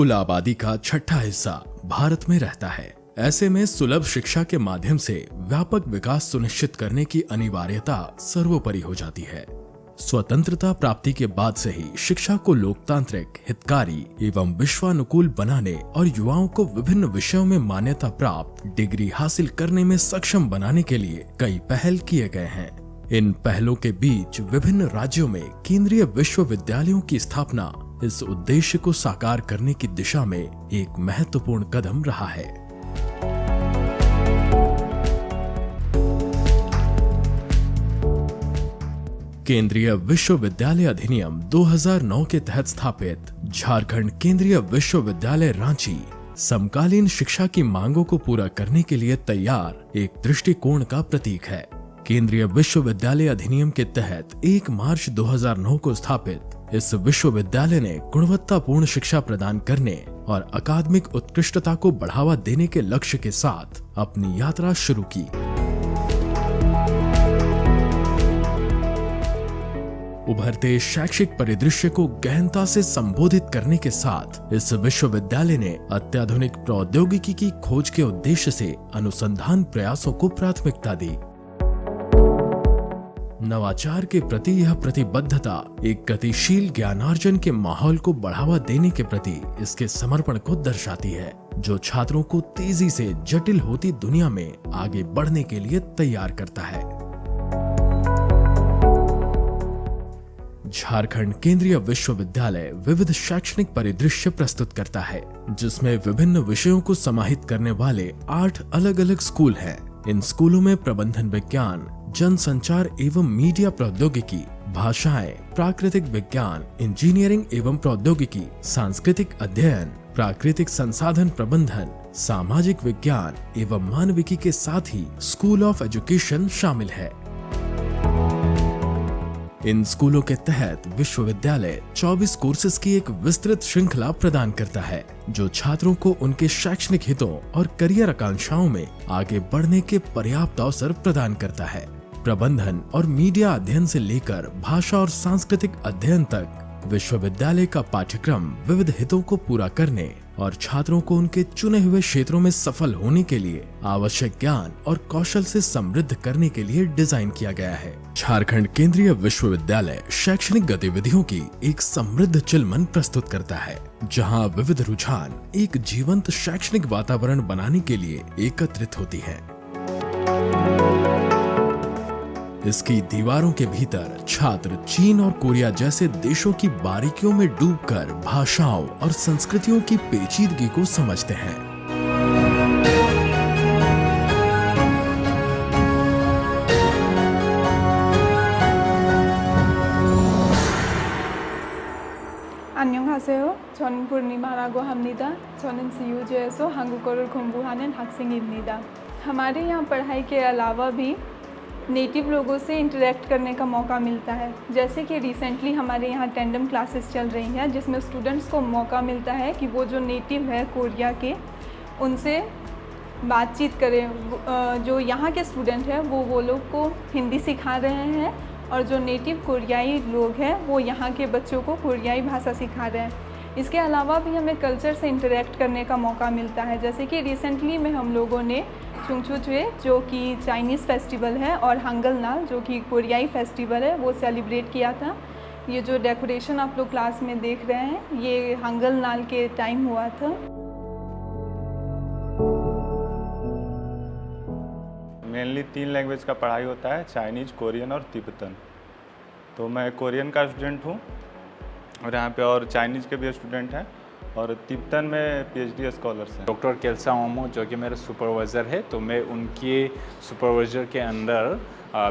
कुल आबादी का छठा हिस्सा भारत में रहता है। ऐसे में सुलभ शिक्षा के माध्यम से व्यापक विकास सुनिश्चित करने की अनिवार्यता सर्वोपरि हो जाती है। स्वतंत्रता प्राप्ति के बाद से ही शिक्षा को लोकतांत्रिक, हितकारी एवं विश्वानुकूल बनाने और युवाओं को विभिन्न विषयों में मान्यता प्राप्त डिग्री हासिल करने में सक्षम बनाने के लिए कई पहल किए गए हैं। इन पहलों के बीच विभिन्न राज्यों में केंद्रीय विश्वविद्यालयों की स्थापना इस उद्देश्य को साकार करने की दिशा में एक महत्वपूर्ण कदम रहा है। केंद्रीय विश्वविद्यालय अधिनियम 2009 के तहत स्थापित झारखंड केंद्रीय विश्वविद्यालय रांची समकालीन शिक्षा की मांगों को पूरा करने के लिए तैयार एक दृष्टिकोण का प्रतीक है। केंद्रीय विश्वविद्यालय अधिनियम के तहत 1 मार्च 2009 को स्थापित इस विश्वविद्यालय ने गुणवत्तापूर्ण शिक्षा प्रदान करने और अकादमिक उत्कृष्टता को बढ़ावा देने के लक्ष्य के साथ अपनी यात्रा शुरू की। उभरते शैक्षिक परिदृश्य को गहनता से संबोधित करने के साथ इस विश्वविद्यालय ने अत्याधुनिक प्रौद्योगिकी की खोज के उद्देश्य से अनुसंधान प्रयासों को प्राथमिकता दी। नवाचार के प्रति यह प्रतिबद्धता एक गतिशील ज्ञानार्जन के माहौल को बढ़ावा देने के प्रति इसके समर्पण को दर्शाती है, जो छात्रों को तेजी से जटिल होती दुनिया में आगे बढ़ने के लिए तैयार करता है। झारखंड केंद्रीय विश्वविद्यालय विविध शैक्षणिक परिदृश्य प्रस्तुत करता है, जिसमें विभिन्न विषयों को समाहित करने वाले 8 अलग-अलग स्कूल हैं। इन स्कूलों में प्रबंधन विज्ञान, जनसंचार एवं मीडिया प्रौद्योगिकी, भाषाएं, प्राकृतिक विज्ञान, इंजीनियरिंग एवं प्रौद्योगिकी, सांस्कृतिक अध्ययन, प्राकृतिक संसाधन प्रबंधन, सामाजिक विज्ञान एवं मानविकी के साथ ही स्कूल ऑफ एजुकेशन शामिल है। इन स्कूलों के तहत विश्वविद्यालय 24 कोर्सेज की एक विस्तृत श्रृंखला प्रदान करता है, जो छात्रों को उनके शैक्षणिक हितों और करियर आकांक्षाओं में आगे बढ़ने के पर्याप्त अवसर प्रदान करता है। प्रबंधन और मीडिया अध्ययन से लेकर भाषा और सांस्कृतिक अध्ययन तक विश्वविद्यालय का पाठ्यक्रम विविध हितों को पूरा करने और छात्रों को उनके चुने हुए क्षेत्रों में सफल होने के लिए आवश्यक ज्ञान और कौशल से समृद्ध करने के लिए डिजाइन किया गया है। झारखंड केंद्रीय विश्वविद्यालय शैक्षणिक गतिविधियों की एक समृद्ध चिलमन प्रस्तुत करता है, जहां विविध रुझान एक जीवंत शैक्षणिक वातावरण बनाने के लिए एकत्रित होती हैं। इसकी दीवारों के भीतर छात्र चीन और कोरिया जैसे देशों की बारीकियों में डूबकर भाषाओं और संस्कृतियों की पेचीदगी को समझते हैं। 안녕하세요. 저는 पूर्णिमा라고 합니다. 저는 CUJ에서 한국어를 공부하는 학생입니다. हमारे यहाँ पढ़ाई के अलावा भी नेटिव लोगों से इंटरेक्ट करने का मौका मिलता है। जैसे कि रिसेंटली हमारे यहाँ टेंडम क्लासेस चल रही हैं, जिसमें स्टूडेंट्स को मौका मिलता है कि वो जो नेटिव है कोरिया के, उनसे बातचीत करें। जो यहाँ के स्टूडेंट हैं वो लोग को हिंदी सिखा रहे हैं, और जो नेटिव कोरियाई लोग हैं वो यहाँ के बच्चों को कोरियाई भाषा सिखा रहे हैं। इसके अलावा भी हमें कल्चर से इंटरेक्ट करने का मौका मिलता है। जैसे कि रिसेंटली में हम लोगों ने चुंगचुचवे, जो कि चाइनीज़ फेस्टिवल है, और हंगलनाल, जो कि कोरियाई फेस्टिवल है, वो सेलिब्रेट किया था। ये जो डेकोरेशन आप लोग क्लास में देख रहे हैं, ये हंगलनाल के टाइम हुआ था। मेनली 3 लैंग्वेज का पढ़ाई होता है, चाइनीज़, कोरियन और तिब्बतन। तो मैं कोरियन का स्टूडेंट हूँ, और यहाँ पे और चाइनीज़ के भी स्टूडेंट हैं, और तिब्बतन में PhD स्कॉलर्स हैं। डॉक्टर केल्सा ओमो, जो कि मेरा सुपरवाइज़र है, तो मैं उनके सुपरवाइज़र के अंदर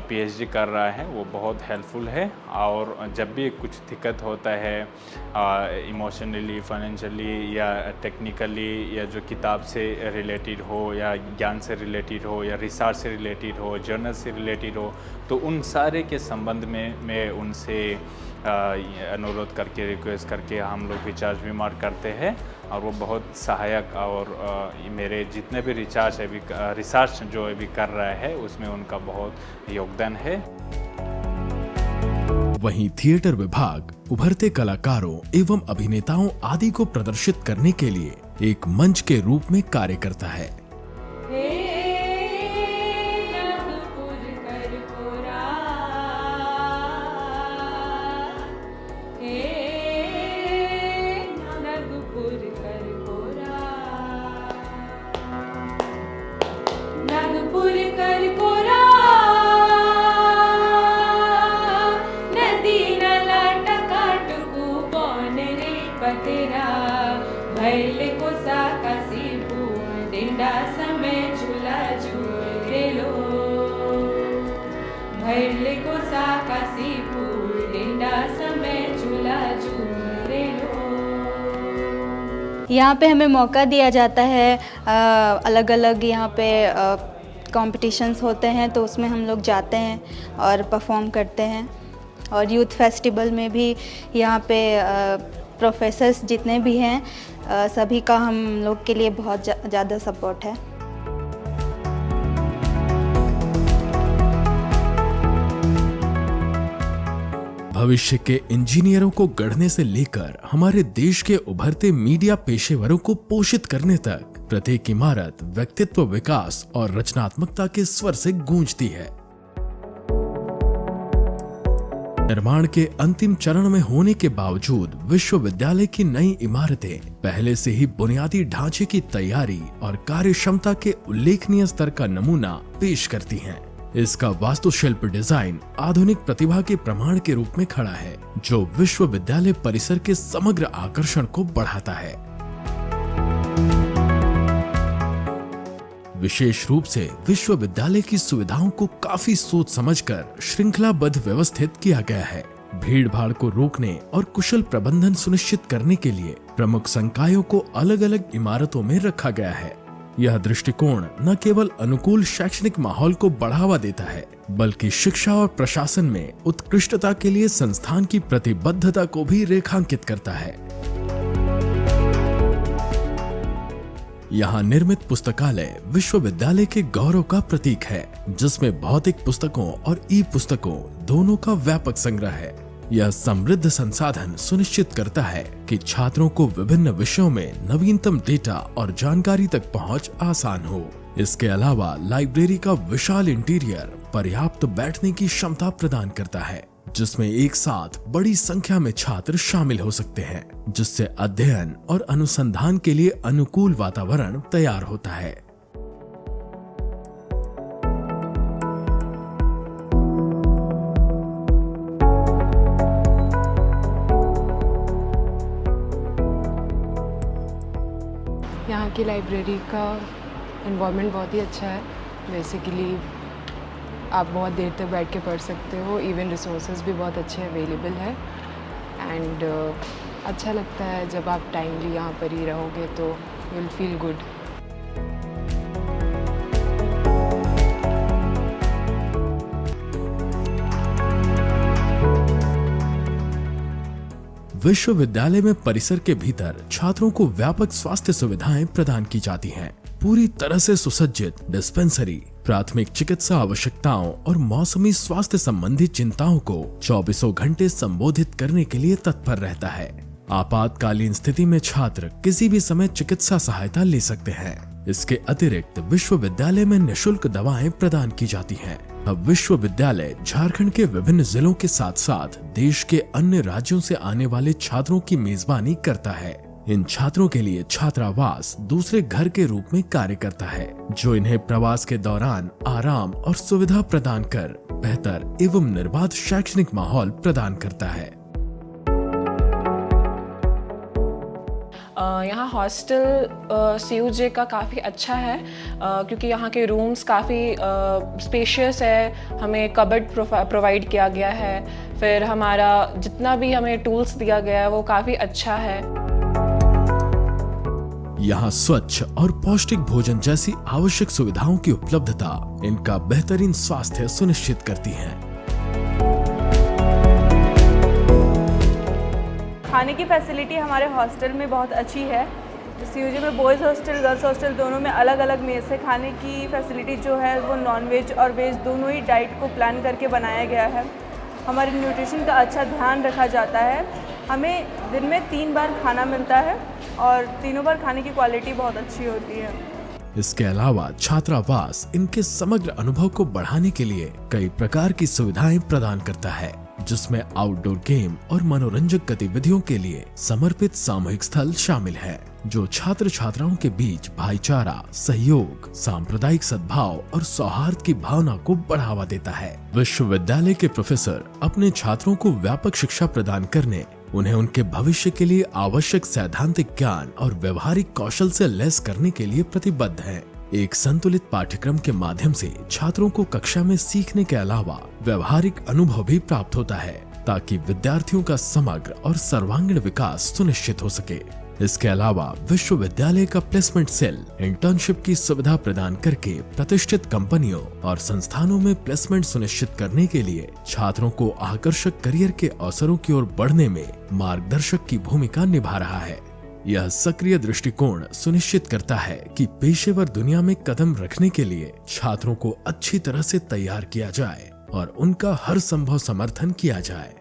PhD कर रहा है। वो बहुत हेल्पफुल है, और जब भी कुछ दिक्कत होता है इमोशनली, फाइनेंशियली या टेक्निकली, या जो किताब से रिलेटेड हो या ज्ञान से रिलेटेड हो या रिसर्च से रिलेटेड हो, जर्नल से रिलेटेड हो, तो उन सारे के संबंध में मैं उनसे अनुरोध करके, रिक्वेस्ट करके हम लोग रिचार्ज विमार्क करते हैं, और वो बहुत सहायक, और मेरे जितने भी रिसर्च जो अभी कर रहा है उसमें उनका बहुत योगदान है। वहीं थिएटर विभाग उभरते कलाकारों एवं अभिनेताओं आदि को प्रदर्शित करने के लिए एक मंच के रूप में कार्य करता है। यहाँ पे हमें मौका दिया जाता है, अलग अलग यहाँ पे कॉम्पिटिशन्स होते हैं तो उसमें हम लोग जाते हैं और परफॉर्म करते हैं। और यूथ फेस्टिवल में भी यहाँ पे प्रोफेसर्स जितने भी हैं सभी का हम लोग के लिए बहुत ज़्यादा सपोर्ट है। भविष्य के इंजीनियरों को गढ़ने से लेकर हमारे देश के उभरते मीडिया पेशेवरों को पोषित करने तक प्रत्येक इमारत व्यक्तित्व विकास और रचनात्मकता के स्वर से गूंजती है। निर्माण के अंतिम चरण में होने के बावजूद विश्वविद्यालय की नई इमारतें पहले से ही बुनियादी ढांचे की तैयारी और कार्यक्षमता के उल्लेखनीय स्तर का नमूना पेश करती हैं। इसका वास्तुशिल्प डिजाइन आधुनिक प्रतिभा के प्रमाण के रूप में खड़ा है, जो विश्वविद्यालय परिसर के समग्र आकर्षण को बढ़ाता है। विशेष रूप से विश्वविद्यालय की सुविधाओं को काफी सोच समझकर श्रृंखलाबद्ध व्यवस्थित किया गया है। भीड़ भाड़ को रोकने और कुशल प्रबंधन सुनिश्चित करने के लिए प्रमुख संकायों को अलग अलग इमारतों में रखा गया है। यह दृष्टिकोण न केवल अनुकूल शैक्षणिक माहौल को बढ़ावा देता है, बल्कि शिक्षा और प्रशासन में उत्कृष्टता के लिए संस्थान की प्रतिबद्धता को भी रेखांकित करता है। यहाँ निर्मित पुस्तकालय विश्वविद्यालय के गौरव का प्रतीक है, जिसमें भौतिक पुस्तकों और ई पुस्तकों दोनों का व्यापक संग्रह है। यह समृद्ध संसाधन सुनिश्चित करता है कि छात्रों को विभिन्न विषयों में नवीनतम डेटा और जानकारी तक पहुंच आसान हो। इसके अलावा लाइब्रेरी का विशाल इंटीरियर पर्याप्त बैठने की क्षमता प्रदान करता है, जिसमें एक साथ बड़ी संख्या में छात्र शामिल हो सकते हैं, जिससे अध्ययन और अनुसंधान के लिए अनुकूल वातावरण तैयार होता है। यहाँ की लाइब्रेरी का एनवायरनमेंट बहुत ही अच्छा है। बेसिकली आप बहुत देर तक बैठ के पढ़ सकते हो, इवन रिसोर्सेज भी बहुत अच्छे अवेलेबल है एंड अच्छा लगता है जब आप टाइमली यहाँ पर ही रहोगे तो यू विल फील गुड। विश्वविद्यालय में परिसर के भीतर छात्रों को व्यापक स्वास्थ्य सुविधाएं प्रदान की जाती हैं। पूरी तरह से सुसज्जित डिस्पेंसरी प्राथमिक चिकित्सा आवश्यकताओं और मौसमी स्वास्थ्य संबंधी चिंताओं को 24 घंटे संबोधित करने के लिए तत्पर रहता है। आपातकालीन स्थिति में छात्र किसी भी समय चिकित्सा सहायता ले सकते हैं। इसके अतिरिक्त विश्वविद्यालय में निःशुल्क दवाएं प्रदान की जाती हैं। अब विश्वविद्यालय झारखंड के विभिन्न जिलों के साथ साथ देश के अन्य राज्यों से आने वाले छात्रों की मेजबानी करता है। इन छात्रों के लिए छात्रावास दूसरे घर के रूप में कार्य करता है, जो इन्हें प्रवास के दौरान आराम और सुविधा प्रदान कर बेहतर एवं निर्बाध शैक्षणिक माहौल प्रदान करता है। यहाँ हॉस्टल CUJ का काफ़ी अच्छा है क्योंकि यहाँ के रूम्स काफ़ी स्पेशियस है। हमें कबर्ड प्रोवाइड किया गया है, फिर हमारा जितना भी हमें टूल्स दिया गया है वो काफ़ी अच्छा है। यहाँ स्वच्छ और पौष्टिक भोजन जैसी आवश्यक सुविधाओं की उपलब्धता इनका बेहतरीन स्वास्थ्य सुनिश्चित करती है। खाने की फैसिलिटी हमारे हॉस्टल में बहुत अच्छी है। CUJ में बॉयज़ हॉस्टल गर्ल्स हॉस्टल दोनों में अलग अलग मेस है। खाने की फैसिलिटी जो है वो नॉन वेज और वेज दोनों ही डाइट को प्लान करके बनाया गया है। हमारे न्यूट्रिशन का अच्छा ध्यान रखा जाता है। हमें दिन में 3 बार खाना मिलता है और तीनों बार खाने की क्वालिटी बहुत अच्छी होती है। इसके अलावा छात्रावास इनके समग्र अनुभव को बढ़ाने के लिए कई प्रकार की सुविधाएं प्रदान करता है, जिसमें आउटडोर गेम और मनोरंजक गतिविधियों के लिए समर्पित सामूहिक स्थल शामिल है, जो छात्र छात्राओं के बीच भाईचारा, सहयोग, सांप्रदायिक सद्भाव और सौहार्द की भावना को बढ़ावा देता है। विश्वविद्यालय के प्रोफेसर अपने छात्रों को व्यापक शिक्षा प्रदान करने, उन्हें उनके भविष्य के लिए आवश्यक सैद्धांतिक ज्ञान और व्यवहारिक कौशल से लैस करने के लिए प्रतिबद्ध हैं। एक संतुलित पाठ्यक्रम के माध्यम से छात्रों को कक्षा में सीखने के अलावा व्यवहारिक अनुभव भी प्राप्त होता है, ताकि विद्यार्थियों का समग्र और सर्वांगीण विकास सुनिश्चित हो सके। इसके अलावा विश्वविद्यालय का प्लेसमेंट सेल इंटर्नशिप की सुविधा प्रदान करके प्रतिष्ठित कंपनियों और संस्थानों में प्लेसमेंट सुनिश्चित करने के लिए छात्रों को आकर्षक करियर के अवसरों की ओर बढ़ने में मार्गदर्शक की भूमिका निभा रहा है। यह सक्रिय दृष्टिकोण सुनिश्चित करता है कि पेशेवर दुनिया में कदम रखने के लिए छात्रों को अच्छी तरह से तैयार किया जाए और उनका हर संभव समर्थन किया जाए।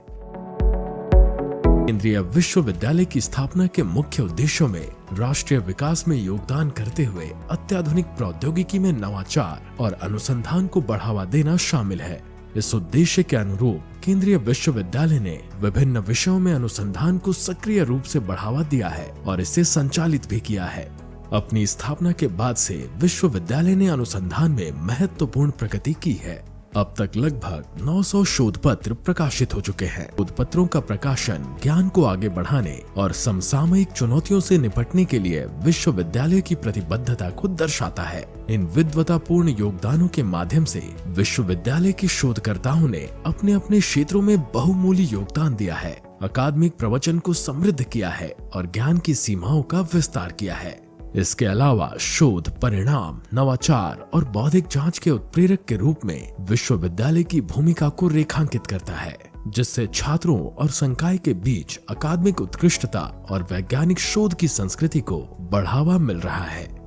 केंद्रीय विश्वविद्यालय की स्थापना के मुख्य उद्देश्यों में राष्ट्रीय विकास में योगदान करते हुए अत्याधुनिक प्रौद्योगिकी में नवाचार और अनुसंधान को बढ़ावा देना शामिल है। इस उद्देश्य के अनुरूप केंद्रीय विश्वविद्यालय ने विभिन्न विषयों में अनुसंधान को सक्रिय रूप से बढ़ावा दिया है और इसे संचालित भी किया है। अपनी स्थापना के बाद से विश्वविद्यालय ने अनुसंधान में महत्वपूर्ण प्रगति की है। अब तक लगभग 900 शोध पत्र प्रकाशित हो चुके हैं। शोध पत्रों का प्रकाशन ज्ञान को आगे बढ़ाने और समसामयिक चुनौतियों से निपटने के लिए विश्वविद्यालय की प्रतिबद्धता को दर्शाता है। इन विद्वतापूर्ण योगदानों के माध्यम से विश्वविद्यालय के शोधकर्ताओं ने अपने अपने क्षेत्रों में बहुमूल्य योगदान दिया है, अकादमिक प्रवचन को समृद्ध किया है और ज्ञान की सीमाओं का विस्तार किया है। इसके अलावा शोध परिणाम, नवाचार और बौद्धिक जांच के उत्प्रेरक के रूप में विश्वविद्यालय की भूमिका को रेखांकित करता है, जिससे छात्रों और संकाय के बीच अकादमिक उत्कृष्टता और वैज्ञानिक शोध की संस्कृति को बढ़ावा मिल रहा है।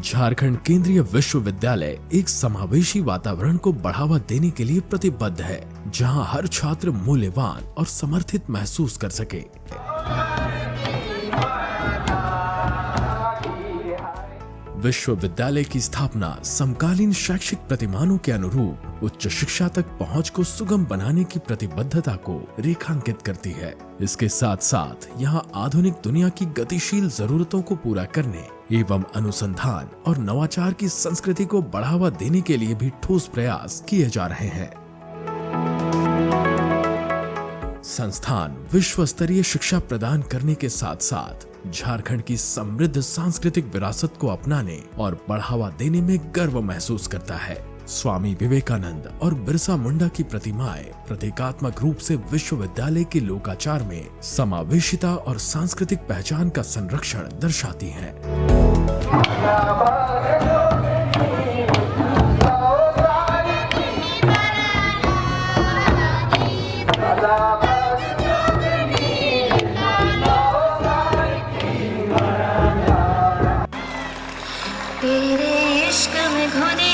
झारखंड केंद्रीय विश्वविद्यालय एक समावेशी वातावरण को बढ़ावा देने के लिए प्रतिबद्ध है, जहां हर छात्र मूल्यवान और समर्थित महसूस कर सके। विश्वविद्यालय की स्थापना समकालीन शैक्षिक प्रतिमानों के अनुरूप उच्च शिक्षा तक पहुंच को सुगम बनाने की प्रतिबद्धता को रेखांकित करती है। इसके साथ साथ यहां आधुनिक दुनिया की गतिशील जरूरतों को पूरा करने एवं अनुसंधान और नवाचार की संस्कृति को बढ़ावा देने के लिए भी ठोस प्रयास किए जा रहे हैं। संस्थान विश्व स्तरीय शिक्षा प्रदान करने के साथ साथ झारखंड की समृद्ध सांस्कृतिक विरासत को अपनाने और बढ़ावा देने में गर्व महसूस करता है। स्वामी विवेकानंद और बिरसा मुंडा की प्रतिमाएं प्रतीकात्मक रूप से विश्वविद्यालय के लोकाचार में समावेशिता और सांस्कृतिक पहचान का संरक्षण दर्शाती हैं। तेरे इश्क में घुने